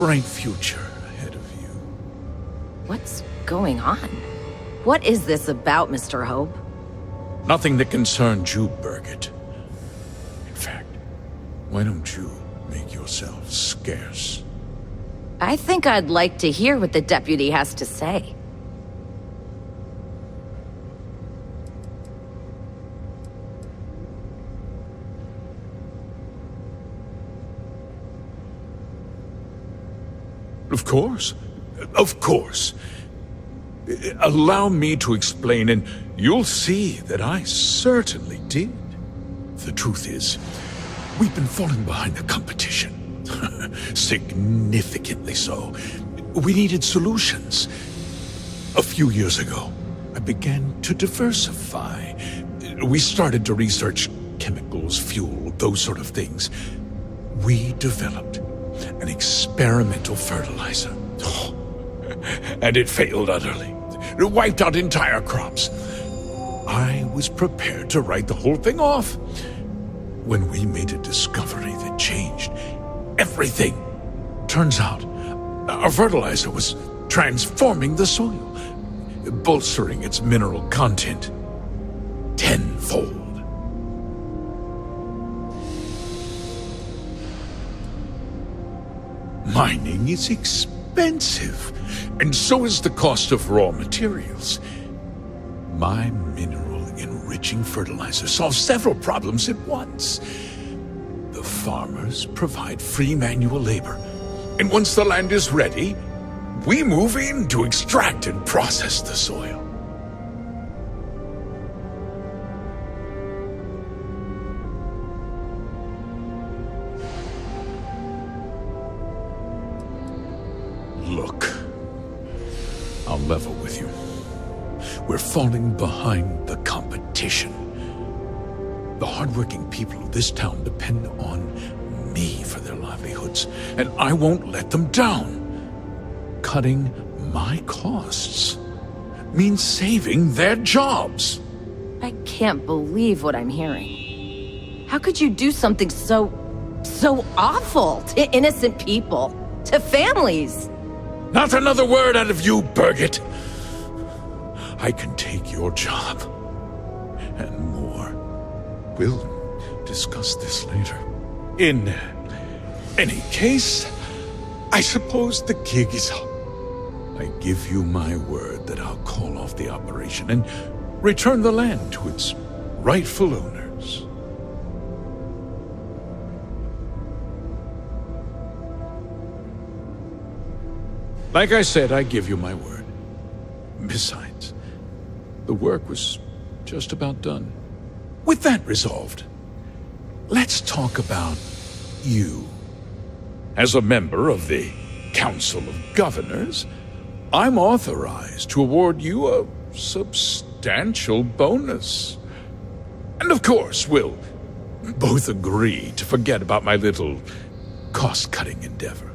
bright future ahead of you. What's going on? What is this about, Mr. Hope? Nothing that concerns you, Birgit. In fact, why don't you make yourself scarce? I think I'd like to hear what the deputy has to say. Of course. Of course. Allow me to explain, and you'll see that I certainly did. The truth is, we've been falling behind the competition. Significantly so. We needed solutions. A few years ago, I began to diversify. We started to research chemicals, fuel, those sort of things. We developed an experimental fertilizer. And it failed utterly. It wiped out entire crops. I was prepared to write the whole thing off when we made a discovery that changed everything. Turns out, our fertilizer was transforming the soil, bolstering its mineral content tenfold. Mining is expensive, and so is the cost of raw materials. My mineral-enriching fertilizer solves several problems at once. The farmers provide free manual labor, and once the land is ready, we move in to extract and process the soil. Look, I'll level with you. We're falling behind the competition. The hardworking people of this town depend on me for their livelihoods, and I won't let them down. Cutting my costs means saving their jobs. I can't believe what I'm hearing. How could you do something so awful to innocent people, to families? Not another word out of you, Birgit. I can take your job and more. We'll discuss this later. In any case, I suppose the gig is up. I give you my word that I'll call off the operation and return the land to its rightful owners. Like I said, I give you my word. Besides, the work was just about done. With that resolved, let's talk about you. As a member of the Council of Governors, I'm authorized to award you a substantial bonus. And of course, we'll both agree to forget about my little cost-cutting endeavor.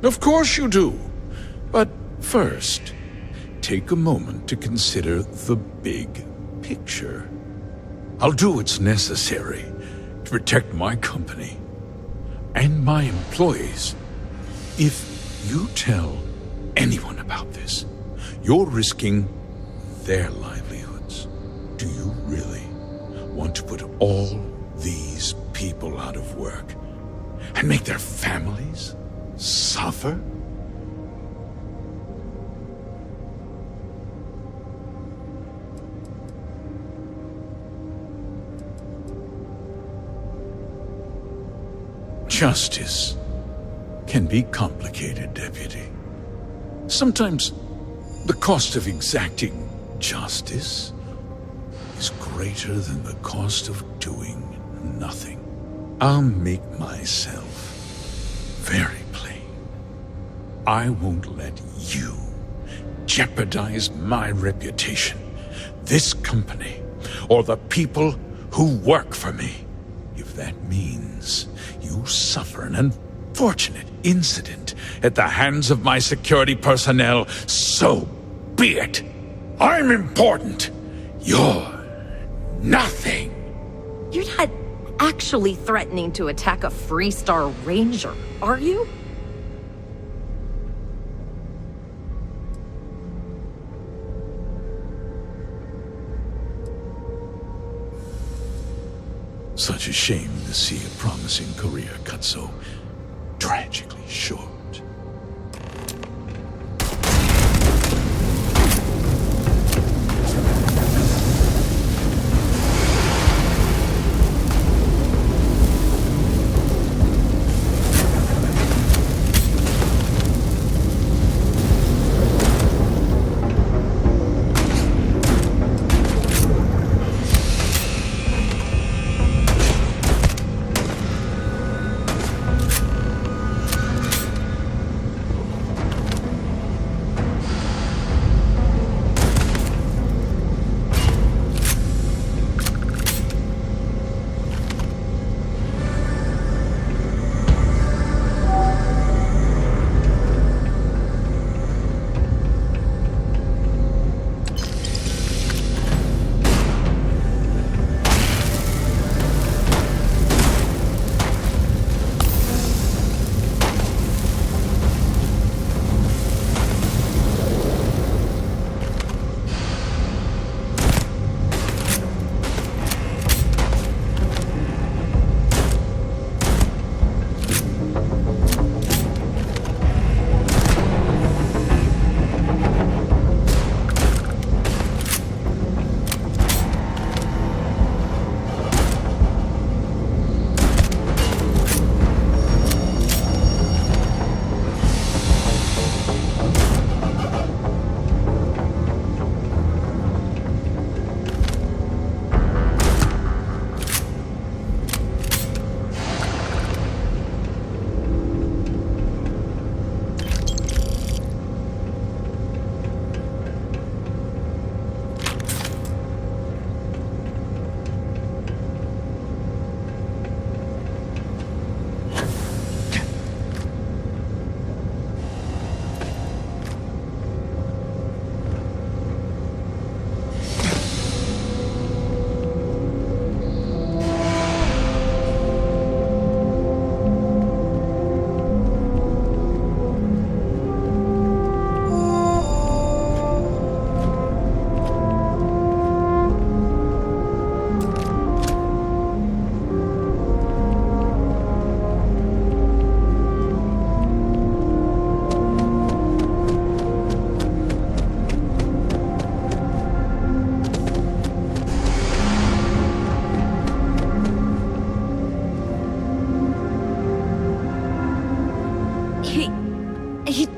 Of course you do. But first, take a moment to consider the big picture. I'll do what's necessary to protect my company and my employees. If you tell anyone about this, you're risking their livelihoods. Do you really want to put all these people out of work and make their families suffer? Justice can be complicated, Deputy. Sometimes the cost of exacting justice is greater than the cost of doing nothing. I'll make myself very plain. I won't let you jeopardize my reputation, this company, or the people who work for me. that means you suffer an unfortunate incident at the hands of my security personnel, so be it. I'm important. You're nothing. You're not actually threatening to attack a Freestar Ranger, are you? Such a shame to see a promising career cut so tragically short.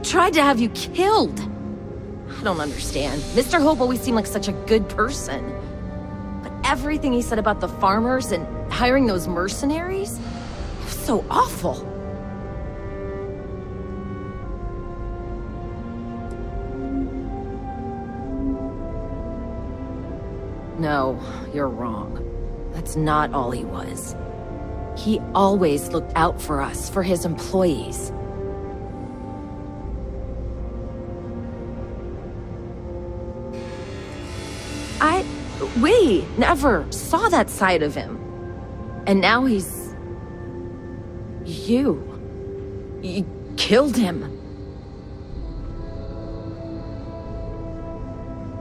Tried to have you killed. I don't understand. Mr. Hope always seemed like such a good person. But everything he said about the farmers and hiring those mercenaries, it was so awful. No, you're wrong. That's not all he was. He always looked out for us, for his employees. We never saw that side of him. And now he's... You killed him.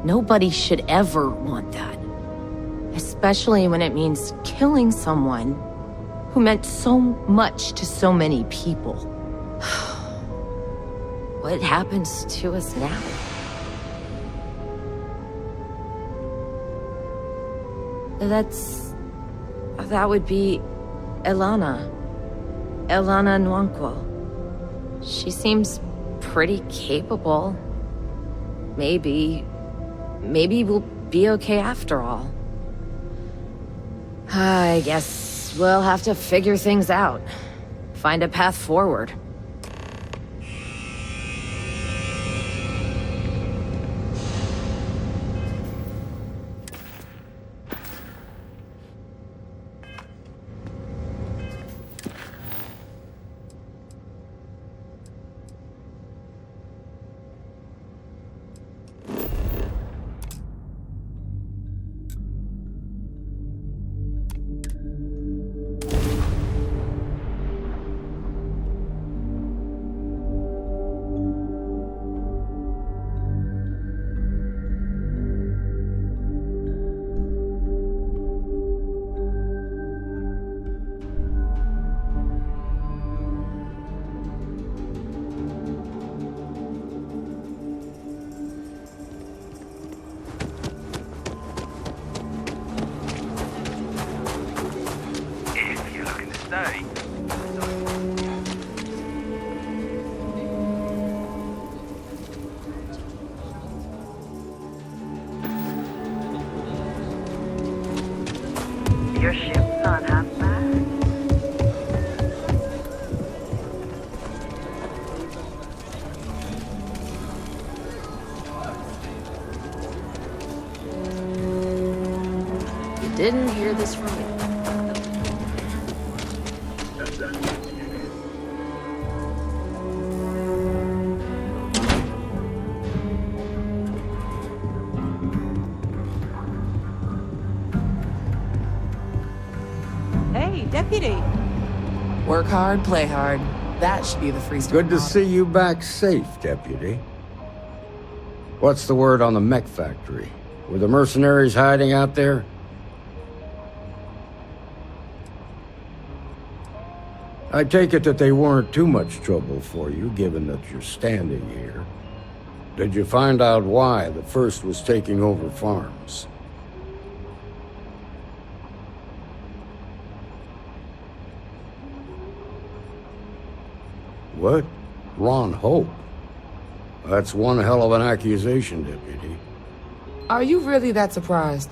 Nobody should ever want that. Especially when it means killing someone who meant so much to so many people. What happens to us now? That would be Elana. Elana Nwankwo. She seems pretty capable. Maybe we'll be okay after all. I guess we'll have to figure things out. Find a path forward. stay. Your ship's not half bad. You didn't hear this from me. Hey, Deputy. Work hard, play hard. That should be the freestyle. Good to see you back safe, Deputy. What's the word on the mech factory? Were the mercenaries hiding out there? I take it that they weren't too much trouble for you, given that you're standing here. Did you find out why the First was taking over farms? What? Ron Hope? That's one hell of an accusation, Deputy. Are you really that surprised?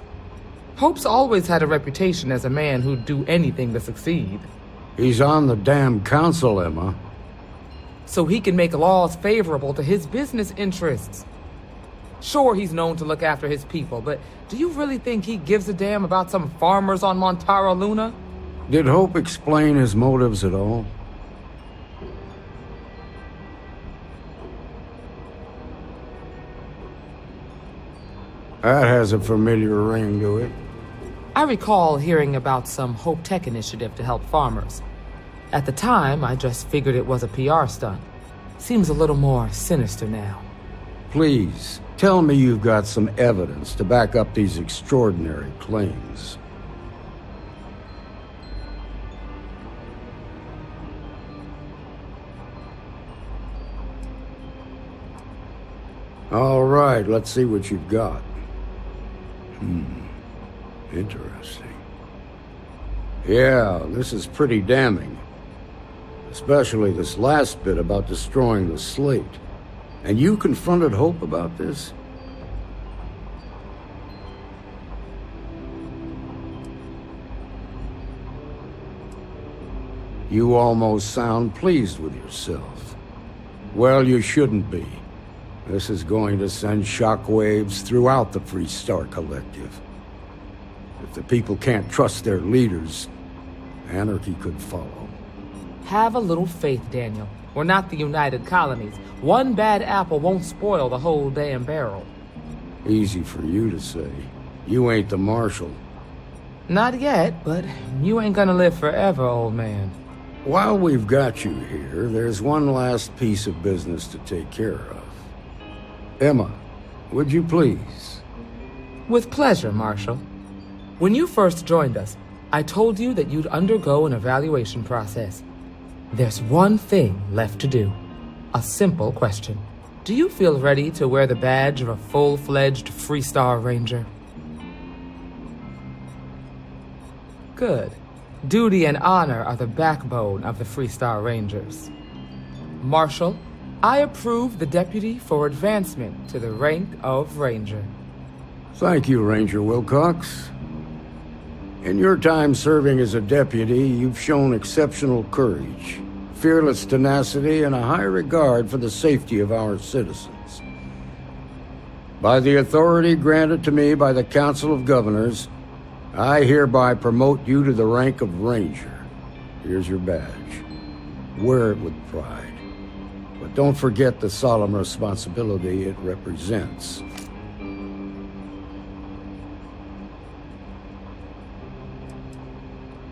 Hope's always had a reputation as a man who'd do anything to succeed. He's on the damn council, Emma. So he can make laws favorable to his business interests. Sure, he's known to look after his people, but do you really think he gives a damn about some farmers on Montara Luna? Did Hope explain his motives at all? That has a familiar ring to it. I recall hearing about some Hope Tech initiative to help farmers. At the time, I just figured it was a PR stunt. Seems a little more sinister now. Please, tell me you've got some evidence to back up these extraordinary claims. All right, let's see what you've got. Interesting. Yeah, this is pretty damning. Especially this last bit about destroying the slate. And you confronted Hope about this? You almost sound pleased with yourself. Well, you shouldn't be. This is going to send shockwaves throughout the Freestar Collective. If the people can't trust their leaders, anarchy could follow. Have a little faith, Daniel. We're not the United Colonies. One bad apple won't spoil the whole damn barrel. Easy for you to say. You ain't the marshal. Not yet, but you ain't gonna live forever, old man. While we've got you here, there's one last piece of business to take care of. Emma, would you please? With pleasure, Marshal. When you first joined us, I told you that you'd undergo an evaluation process. There's one thing left to do. A simple question. Do you feel ready to wear the badge of a full-fledged Freestar Ranger? Good. Duty and honor are the backbone of the Freestar Rangers. Marshal, I approve the deputy for advancement to the rank of Ranger. Thank you, Ranger Wilcox. In your time serving as a deputy, you've shown exceptional courage, fearless tenacity, and a high regard for the safety of our citizens. By the authority granted to me by the Council of Governors, I hereby promote you to the rank of Ranger. Here's your badge. Wear it with pride. But don't forget the solemn responsibility it represents.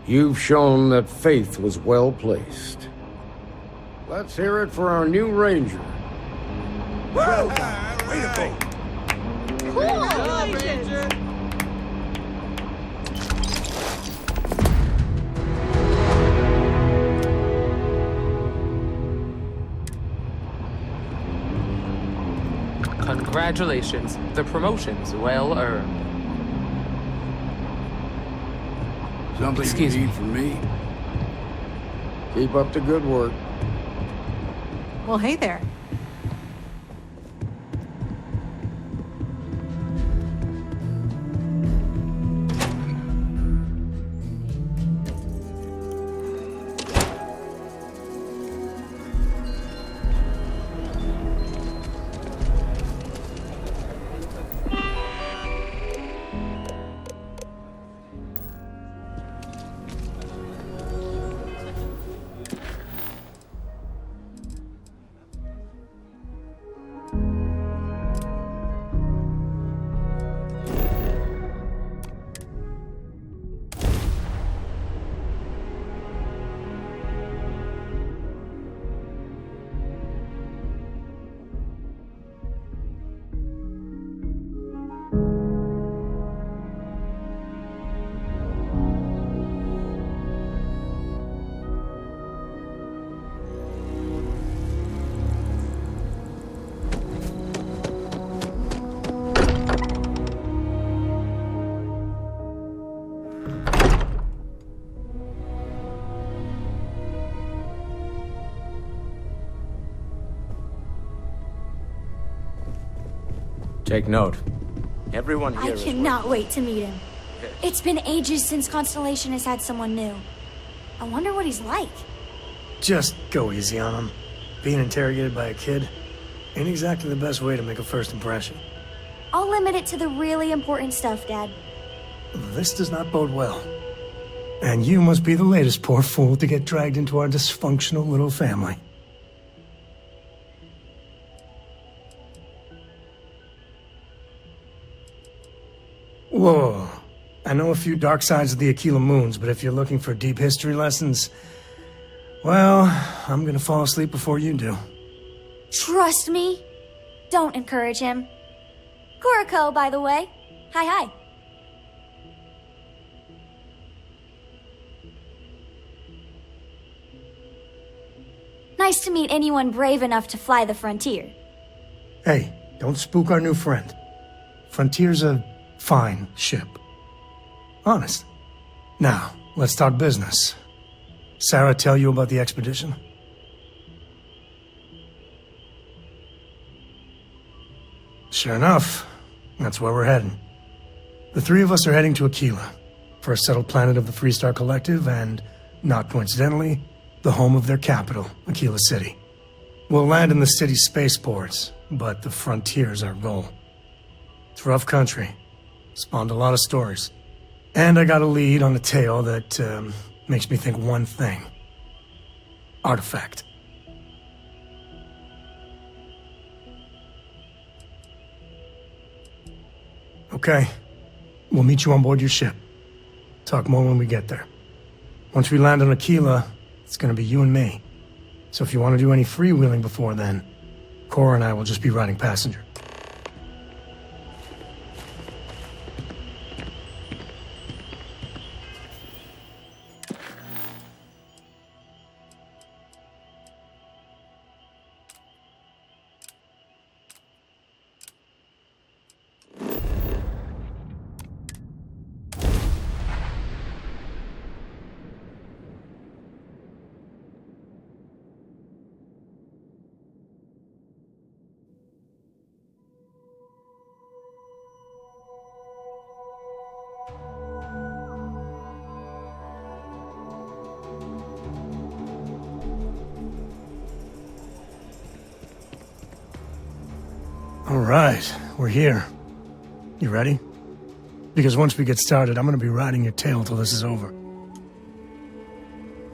You've shown that faith was well placed. Let's hear it for our new Ranger. Well done. Way to go. Congratulations. Congratulations. The promotion's well earned. Something Excuse you me. need from me? Keep up the good work. Well, hey there. Take note. Everyone here I cannot wait to meet him. It's been ages since Constellation has had someone new. I wonder what he's like. Just go easy on him. Being interrogated by a kid ain't exactly the best way to make a first impression. I'll limit it to the really important stuff, Dad. This does not bode well. And you must be the latest poor fool to get dragged into our dysfunctional little family. Whoa. I know a few dark sides of the Aquila Moons, but if you're looking for deep history lessons, well, I'm gonna fall asleep before you do. Trust me. Don't encourage him. Kuriko, by the way. Hi. Nice to meet anyone brave enough to fly the frontier. Hey, don't spook our new friend. Frontier's a fine ship. Honest. Now, let's talk business. Sarah tell you about the expedition? Sure enough, that's where we're heading. The three of us are heading to Aquila, for a settled planet of the Freestar Collective and, not coincidentally, the home of their capital, Aquila City. We'll land in the city's spaceports, but the frontier's our goal. It's rough country. Spawned a lot of stories. And I got a lead on a tale that makes me think one thing. Artifact. Okay. We'll meet you on board your ship. Talk more when we get there. Once we land on Aquila, it's gonna be you and me. So if you want to do any freewheeling before then, Cora and I will just be riding passenger. All right, we're here. You ready? Because once we get started, I'm gonna be riding your tail till this is over.